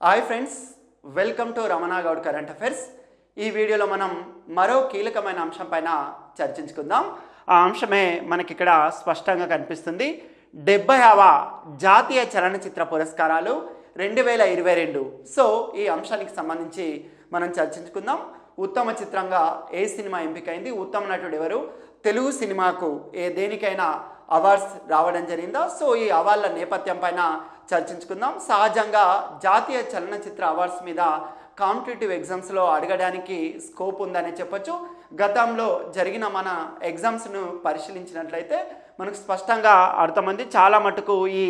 Hi friends, welcome to Ramana Goud current affairs. ఈ వీడియోలో మనం మరో కీలకమైన అంశం పైన చర్చించుకుందాం. ఆ అంశమే మనకి ఇక్కడ స్పష్టంగా కనిపిస్తుంది. 70వ జాతీయ చలనచిత్ర పురస్కారాలు 2022. సో ఈ అంశానికి సంబంధించి మనం చర్చించుకుందాం. ఉత్తమ చిత్రంగా ఏ సినిమా ఎంపికైంది, ఉత్తమ నటుడు ఎవరు, తెలుగు సినిమాకు దేనికైనా అవార్డ్స్ రావడం జరిగిందా, సో ఈ అవార్డుల నేపథ్యం పైన చర్చించుకుందాం. సహజంగా జాతీయ చలనచిత్ర అవార్డ్స్ మీద కాంపిటేటివ్ ఎగ్జామ్స్లో అడగడానికి స్కోప్ ఉందని చెప్పొచ్చు. గతంలో జరిగిన మన ఎగ్జామ్స్ను పరిశీలించినట్లయితే మనకు స్పష్టంగా అర్థమైంది. చాలా మటుకు ఈ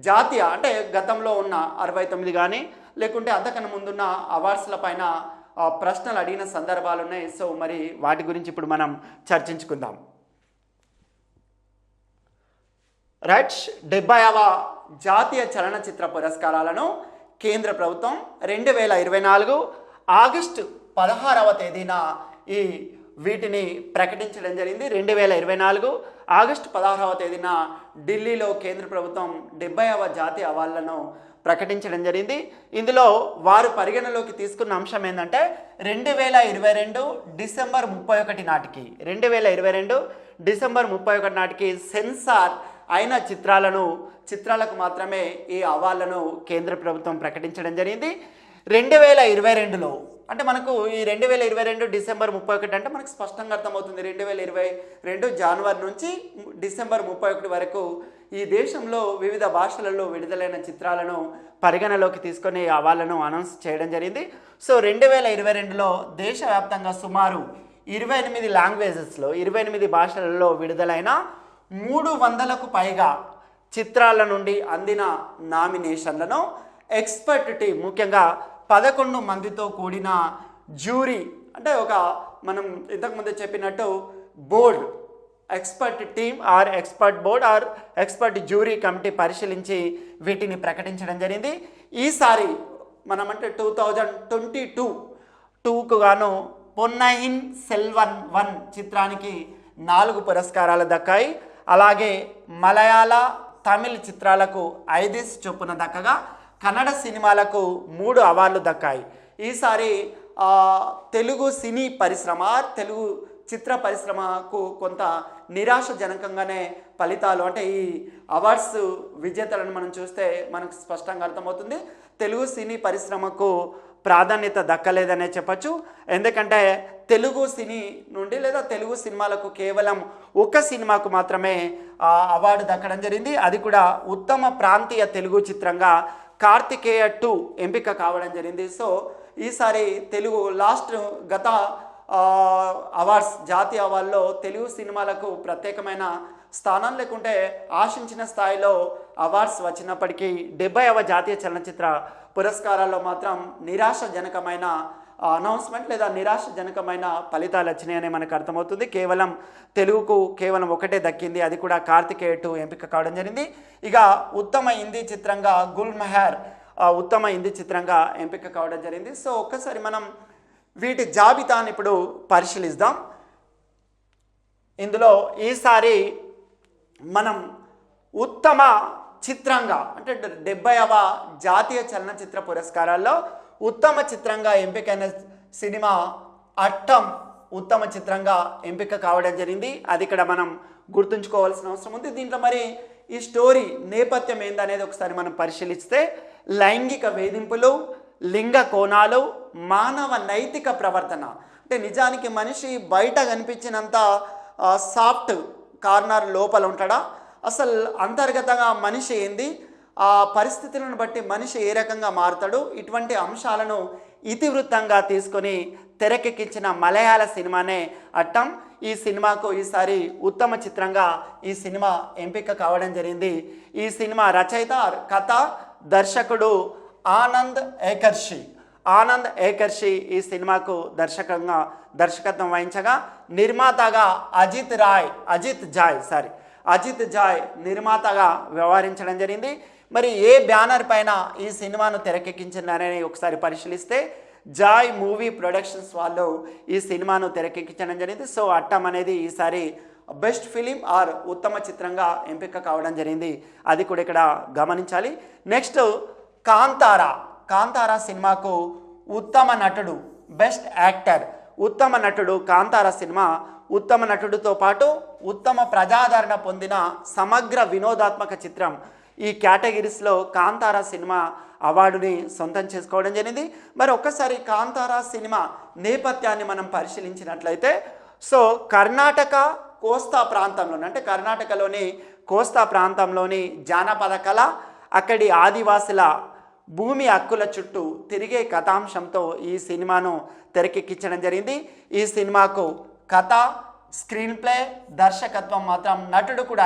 జాతీయ అంటే గతంలో ఉన్న 69 కానీ లేకుంటే అంతకన్నా ముందున్న అవార్డ్స్ల పైన ప్రశ్నలు అడిగిన సందర్భాలు ఉన్నాయి. సో మరి వాటి గురించి ఇప్పుడు మనం చర్చించుకుందాం. రైట్, 70వ జాతీయ చలనచిత్ర పురస్కారాలను కేంద్ర ప్రభుత్వం 2024 ఆగస్టు 16వ తేదీన వీటిని ప్రకటించడం జరిగింది. 2024 ఆగస్టు 16వ తేదీన ఢిల్లీలో కేంద్ర ప్రభుత్వం 70వ జాతీయ అవార్డులను ప్రకటించడం జరిగింది. ఇందులో వారు పరిగణలోకి తీసుకున్న అంశం ఏంటంటే 2022 డిసెంబర్ 31 నాటికి 2022 డిసెంబర్ 31 నాటికి సెన్సార్ అయిన చిత్రాలకు మాత్రమే ఈ అవార్డులను కేంద్ర ప్రభుత్వం ప్రకటించడం జరిగింది. 2022లో అంటే మనకు ఈ 2022 డిసెంబర్ 31 అంటే మనకు స్పష్టంగా అర్థమవుతుంది. 2022 జనవరి నుంచి డిసెంబర్ 31 వరకు ఈ దేశంలో వివిధ భాషలలో విడుదలైన చిత్రాలను పరిగణలోకి తీసుకొని అవార్డులను అనౌన్స్ చేయడం జరిగింది. సో 2022లో దేశవ్యాప్తంగా సుమారు 28 లాంగ్వేజెస్లో 28 భాషలలో విడుదలైన 300కు పైగా చిత్రాల నుండి అందిన నామినేషన్లను ఎక్స్పర్ట్ టీం, ముఖ్యంగా 11 మందితో కూడిన జ్యూరీ, అంటే మనం ఇంతకుముందు చెప్పినట్టు board, expert team or expert board or expert jury committee పరిశీలించి వీటిని ప్రకటించడం జరిగింది. ఈసారి మనమంటే 2022కు గాను పొన్నయిన్ సెల్వన్ 1 చిత్రానికి 4 పురస్కారాలు దక్కాయి. అలాగే మలయాళ, తమిళ్ చిత్రాలకు 5 చొప్పున దక్కగా కన్నడ సినిమాలకు 3 అవార్డులు దక్కాయి. ఈసారి తెలుగు సినీ పరిశ్రమ, తెలుగు చిత్ర పరిశ్రమకు కొంత నిరాశజనకంగానే ఫలితాలు, అంటే ఈ అవార్డ్స్ విజేతలను మనం చూస్తే మనకు స్పష్టంగా అర్థమవుతుంది. తెలుగు సినీ పరిశ్రమకు ప్రాధాన్యత దక్కలేదనే చెప్పచ్చు. ఎందుకంటే తెలుగు సినీ నుండి లేదా తెలుగు సినిమాలకు కేవలం ఒక సినిమాకు మాత్రమే అవార్డు దక్కడం జరిగింది. అది కూడా ఉత్తమ ప్రాంతీయ తెలుగు చిత్రంగా కార్తికేయ 2 ఎంపిక కావడం జరిగింది. సో ఈసారి తెలుగు గత అవార్డ్స్, జాతీయ అవార్డులో తెలుగు సినిమాలకు ప్రత్యేకమైన స్థానం లేకుంటే ఆశించిన స్థాయిలో అవార్డ్స్ వచ్చినప్పటికీ 70వ జాతీయ చలనచిత్ర పురస్కారాల్లో మాత్రం నిరాశజనకమైన అనౌన్స్మెంట్ లేదా నిరాశజనకమైన ఫలితాలు వచ్చినాయని మనకు అర్థమవుతుంది. తెలుగుకు కేవలం ఒకటే దక్కింది, అది కూడా కార్తికేయ 2 ఎంపిక కావడం జరిగింది. ఇక ఉత్తమ హిందీ చిత్రంగా గుల్ మెహర్ ఉత్తమ హిందీ చిత్రంగా ఎంపిక కావడం జరిగింది. సో ఒక్కసారి మనం వీటి జాబితాను ఇప్పుడు పరిశీలిద్దాం. ఇందులో ఈసారి మనం ఉత్తమ చిత్రంగా అంటే 70వ జాతీయ చలనచిత్ర పురస్కారాల్లో ఉత్తమ చిత్రంగా ఎంపికైన సినిమా అట్టం ఉత్తమ చిత్రంగా ఎంపిక కావడం జరిగింది. అది ఇక్కడ మనం గుర్తుంచుకోవాల్సిన అవసరం ఉంది. దీంట్లో మరి ఈ స్టోరీ నేపథ్యం ఏందనేది ఒకసారి మనం పరిశీలిస్తే, లైంగిక వేధింపులు, లింగ కోణాలు, మానవ నైతిక ప్రవర్తన, అంటే నిజానికి మనిషి బయట కనిపించినంత సాఫ్ట్ కార్నర్ లోపల ఉంటాడా, అసలు అంతర్గతంగా మనిషి ఏంది, ఆ పరిస్థితులను బట్టి మనిషి ఏ రకంగా మారుతాడు, ఇటువంటి అంశాలను ఇతివృత్తంగా తీసుకొని తెరకెక్కించిన మలయాళ సినిమానే అట్టం. ఈ సినిమాకు ఈసారి ఉత్తమ చిత్రంగా ఈ సినిమా ఎంపిక కావడం జరిగింది. ఈ సినిమా రచయిత, కథ, దర్శకుడు ఆనంద్ ఏకర్షి ఈ సినిమాకు దర్శకత్వం వహించగా, నిర్మాతగా అజిత్ జాయ్ నిర్మాతగా వ్యవహరించడం జరిగింది. మరి ఏ బ్యానర్ పైన ఈ సినిమాను తెరకెక్కించారని ఒకసారి పరిశీలిస్తే జాయ్ మూవీ ప్రొడక్షన్స్ వాళ్ళు ఈ సినిమాను తెరకెక్కించడం జరిగింది. సో అట్టం అనేది ఈసారి బెస్ట్ ఫిలిం ఆర్ ఉత్తమ చిత్రంగా ఎంపిక కావడం జరిగింది. అది కూడా ఇక్కడ గమనించాలి. నెక్స్ట్ కాంతారా సినిమాకు ఉత్తమ నటుడు బెస్ట్ యాక్టర్ ఉత్తమ నటుడు కాంతారా సినిమా ఉత్తమ నటుడితో పాటు ఉత్తమ ప్రజాదరణ పొందిన సమగ్ర వినోదాత్మక చిత్రం ఈ కేటగిరీస్లో కాంతారా సినిమా అవార్డుని సొంతం చేసుకోవడం జరిగింది. మరి ఒక్కసారి కాంతారా సినిమా నేపథ్యాన్ని మనం పరిశీలించినట్లయితే సో కర్ణాటక కోస్తా ప్రాంతంలోని అంటే కర్ణాటకలోని కోస్తా ప్రాంతంలోని జానపద కళ అక్కడి ఆదివాసుల భూమి హక్కుల చుట్టూ తిరిగే కథాంశంతో ఈ సినిమాను తెరకెక్కించడం జరిగింది. ఈ సినిమాకు కథ స్క్రీన్ ప్లే దర్శకత్వం మాత్రం నటుడు కూడా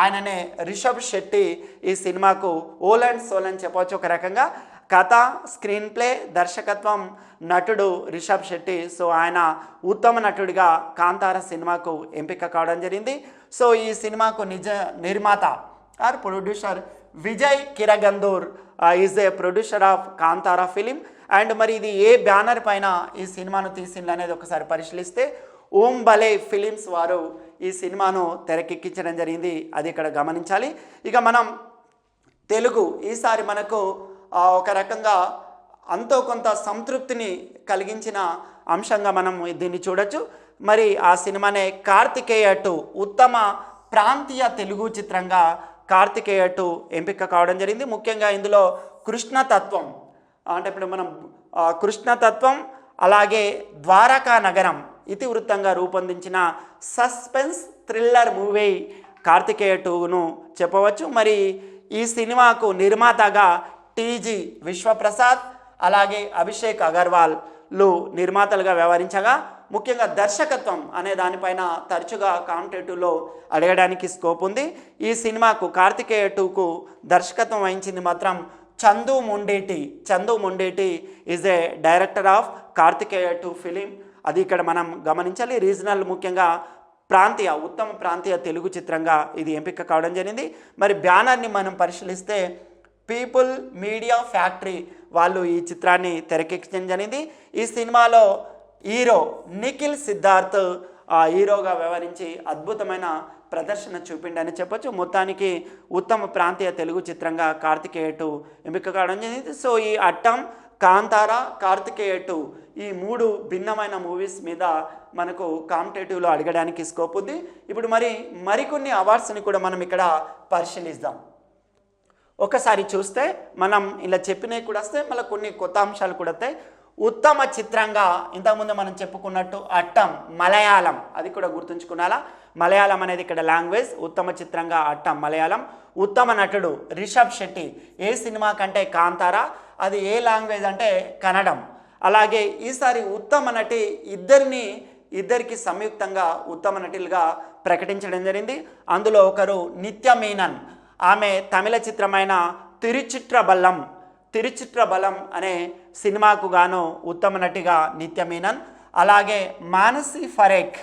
ఆయననే రిషబ్ శెట్టి ఈ సినిమాకు ఓల్ అండ్ సోల్ అని చెప్పవచ్చు. ఒక రకంగా కథ స్క్రీన్ ప్లే దర్శకత్వం నటుడు రిషబ్ శెట్టి. సో ఆయన ఉత్తమ నటుడిగా కాంతారా సినిమాకు ఎంపిక కావడం జరిగింది. సో ఈ సినిమాకు నిర్మాత or producer Vijay Kiragandur is a producer of Kantara film. And మరి ఇది ఏ బ్యానర్ పైన ఈ సినిమాను తీసింది అనేది ఒకసారి పరిశీలిస్తే ఓం భలే ఫిలిమ్స్ వారు ఈ సినిమాను తెరకెక్కించడం జరిగింది. అది ఇక్కడ గమనించాలి. ఇక మనం తెలుగు ఈసారి మనకు ఒక రకంగా అంతో కొంత సంతృప్తిని కలిగించిన అంశంగా మనం దీన్ని చూడొచ్చు. మరి ఆ సినిమానే కార్తికేయ 2 ఉత్తమ ప్రాంతీయ తెలుగు చిత్రంగా కార్తికేయ 2 ఎంపిక కావడం జరిగింది. ముఖ్యంగా ఇందులో కృష్ణతత్వం అంటే ఇప్పుడు మనం కృష్ణతత్వం అలాగే ద్వారకా నగరం ఇతివృత్తంగా రూపొందించిన సస్పెన్స్ థ్రిల్లర్ మూవీ కార్తికేయ 2ను చెప్పవచ్చు. మరి ఈ సినిమాకు నిర్మాతగా టీజీ విశ్వప్రసాద్ అలాగే అభిషేక్ అగర్వాల్లు నిర్మాతలుగా వ్యవహరించగా ముఖ్యంగా దర్శకత్వం అనే దానిపైన తరచుగా కాంపిటేటివ్లో అడగడానికి స్కోప్ ఉంది. ఈ సినిమాకు కార్తికేయ 2కు దర్శకత్వం వహించింది మాత్రం Chandu Mondeti is a director of Karthikeya 2 film. అది ఇక్కడ మనం గమనించాలి. రీజనల్ ముఖ్యంగా ఉత్తమ ప్రాంతీయ తెలుగు చిత్రంగా ఇది ఎంపిక కావడం జరిగింది. మరి బ్యానర్ని మనం పరిశీలిస్తే పీపుల్ మీడియా ఫ్యాక్టరీ వాళ్ళు ఈ చిత్రాన్ని తెరకెక్కించడం జరిగింది. ఈ సినిమాలో హీరో నిఖిల్ సిద్ధార్థ్ హీరోగా వ్యవహరించి అద్భుతమైన ప్రదర్శన చూపిండని చెప్పొచ్చు. మొత్తానికి ఉత్తమ ప్రాంతీయ తెలుగు చిత్రంగా కార్తికేయ 2 ఎంపిక కావడం జరిగింది. సో ఈ అట్టం కాంతారా కార్తికేయ 2 ఈ 3 భిన్నమైన మూవీస్ మీద మనకు కాంపిటేటివ్లో అడగడానికి స్కోప్ ఉంది. ఇప్పుడు మరికొన్ని అవార్డ్స్ని కూడా మనం ఇక్కడ పరిశీలిద్దాం. ఒకసారి చూస్తే మనం ఇలా చెప్పినవి కూడా వస్తే మళ్ళీ కొన్ని కొత్త అంశాలు కూడా వస్తాయి. ఉత్తమ చిత్రంగా ఇంతకుముందు మనం చెప్పుకున్నట్టు అట్టం మలయాళం, అది కూడా గుర్తుంచుకున్నాలా. మలయాళం అనేది ఇక్కడ లాంగ్వేజ్. ఉత్తమ చిత్రంగా అట్టం మలయాళం. ఉత్తమ నటుడు రిషబ్ శెట్టి ఏ సినిమా కంటే కాంతారా, అది ఏ లాంగ్వేజ్ అంటే కన్నడం. అలాగే ఈసారి ఉత్తమ నటి ఇద్దరికి సంయుక్తంగా ఉత్తమ నటులుగా ప్రకటించడం జరిగింది. అందులో ఒకరు నిత్య మీనన్, ఆమె తమిళ చిత్రమైన తిరుచిట్రబలం అనే సినిమాకు గాను ఉత్తమ నటిగా నిత్య మీనన్. అలాగే మానసి ఫరేక్,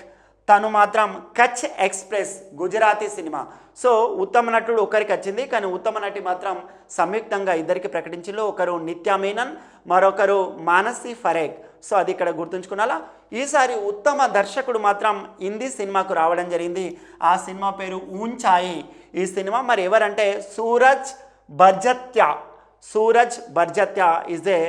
తను మాత్రం Kutch express Gujarati cinema. So ఉత్తమ నటుడు ఒకరికి వచ్చింది, కానీ ఉత్తమ నటి మాత్రం సంయుక్తంగా ఇద్దరికి ప్రకటించింది. ఒకరు నిత్య మీనన్, మరొకరు మానసి ఫరేక్. సో అది ఇక్కడ గుర్తుంచుకున్నాలా. ఈసారి ఉత్తమ దర్శకుడు మాత్రం హిందీ సినిమాకు రావడం జరిగింది. ఆ సినిమా పేరు ఊంచాయి. ఈ సినిమా మరి ఎవరంటే Sooraj Barjatya is a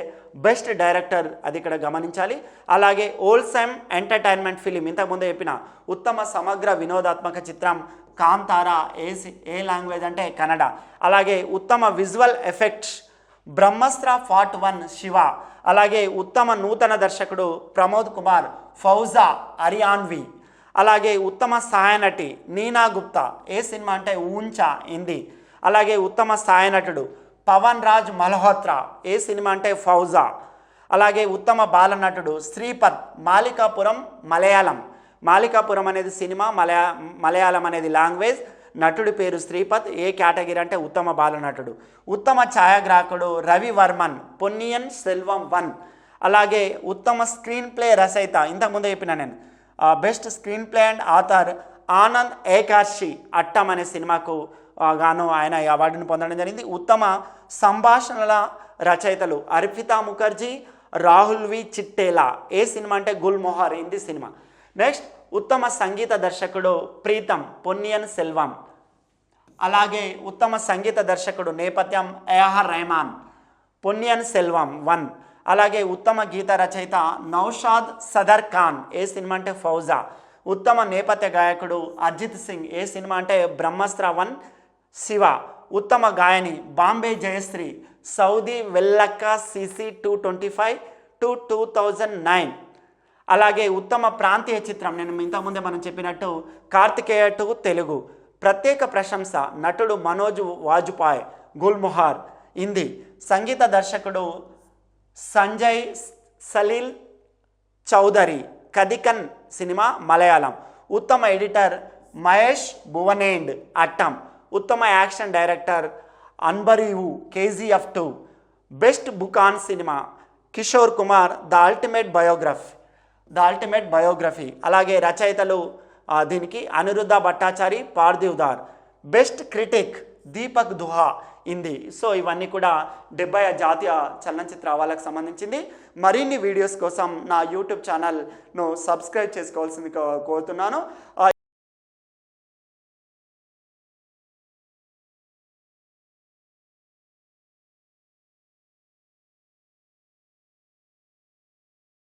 best director, అది ఇక్కడ గమనించాలి. అలాగే ఓల్సమ్ ఎంటర్టైన్మెంట్ ఫిలిం, ఇంతకుముందే చెప్పిన ఉత్తమ సమగ్ర వినోదాత్మక చిత్రం కాంతారా ఏ లాంగ్వేజ్ అంటే కన్నడ. అలాగే ఉత్తమ విజువల్ ఎఫెక్ట్స్ బ్రహ్మాస్త్ర పార్ట్ 1 శివ. అలాగే ఉత్తమ నూతన దర్శకుడు ప్రమోద్ కుమార్ ఫౌజా అరియాన్వి. అలాగే ఉత్తమ సహాయ నటి నీనా గుప్తా, ఏ సినిమా అంటే ఊంచా హిందీ. అలాగే ఉత్తమ సహాయ నటుడు పవన్ రాజ్ మల్హోత్రా, ఏ సినిమా అంటే ఫౌజా. అలాగే ఉత్తమ బాల నటుడు శ్రీపద్, మాలికాపురం మలయాళం. మాలికాపురం అనేది సినిమా, మలయాళం అనేది లాంగ్వేజ్. నటుడి పేరు శ్రీపద్. ఏ కేటగిరీ అంటే ఉత్తమ బాల నటుడు. ఉత్తమ ఛాయాగ్రాహకుడు రవి వర్మన్, పొన్నియన్ సెల్వం 1. అలాగే ఉత్తమ స్క్రీన్ ప్లే రచయిత, ఇంతకుముందే చెప్పిన నేను, best screenplay and author Anand Ekarshi, Aattam అనే సినిమాకు గాను ఆయన ఈ అవార్డును పొందడం జరిగింది. ఉత్తమ సంభాషణల రచయితలు అర్పితా ముఖర్జీ, రాహుల్ వి చిట్టేలా, ఏ సినిమా అంటే గుల్మోహర్ హిందీ సినిమా. నెక్స్ట్ ఉత్తమ సంగీత దర్శకుడు ప్రీతం, పొన్నియన్ సెల్వం. అలాగే ఉత్తమ సంగీత దర్శకుడు నేపథ్యం ఏఆర్ రెహమాన్. పొన్నియిన్ సెల్వం 1. అలాగే ఉత్తమ గీత రచయిత నౌషాద్ సదర్ ఖాన్, ఏ సినిమా అంటే ఫౌజా. ఉత్తమ నేపథ్య గాయకుడు అర్జిత్ సింగ్, ఏ సినిమా అంటే బ్రహ్మాస్త్ర 1 శివ. ఉత్తమ గాయని Bombay Jayashri, Saudi Vellakka CC 225 to 2009. అలాగే ఉత్తమ ప్రాంతీయ చిత్రం నేను ఇంతకుముందే మనం చెప్పినట్టు కార్తికేయ 2 తెలుగు. ప్రత్యేక ప్రశంస నటుడు మనోజ్ వాజ్పాయ్ గుల్ముహార్ హిందీ. సంగీత దర్శకుడు సంజయ్ సలీల్ చౌదరి కదికన్ సినిమా మలయాళం. ఉత్తమ ఎడిటర్ మహేష్ భువనేండ్ అట్టం. ఉత్తమ action director Anbariv KGF 2. Best book on cinema Kishore Kumar the ultimate biography. అలాగే రచయితలు దీనికి Anirudha Bhattacharjee Parthiv Dhar. Best critic Deepak Dua Hindi. So ఇవన్నీ కూడా 70 జాతీయ చలనచిత్ర అవార్డులకు సంబంధించింది. మరిన్ని వీడియోస్ కోసం నా యూట్యూబ్ ఛానల్ను సబ్స్క్రైబ్ చేసుకోవాల్సింది కోరుతున్నాను.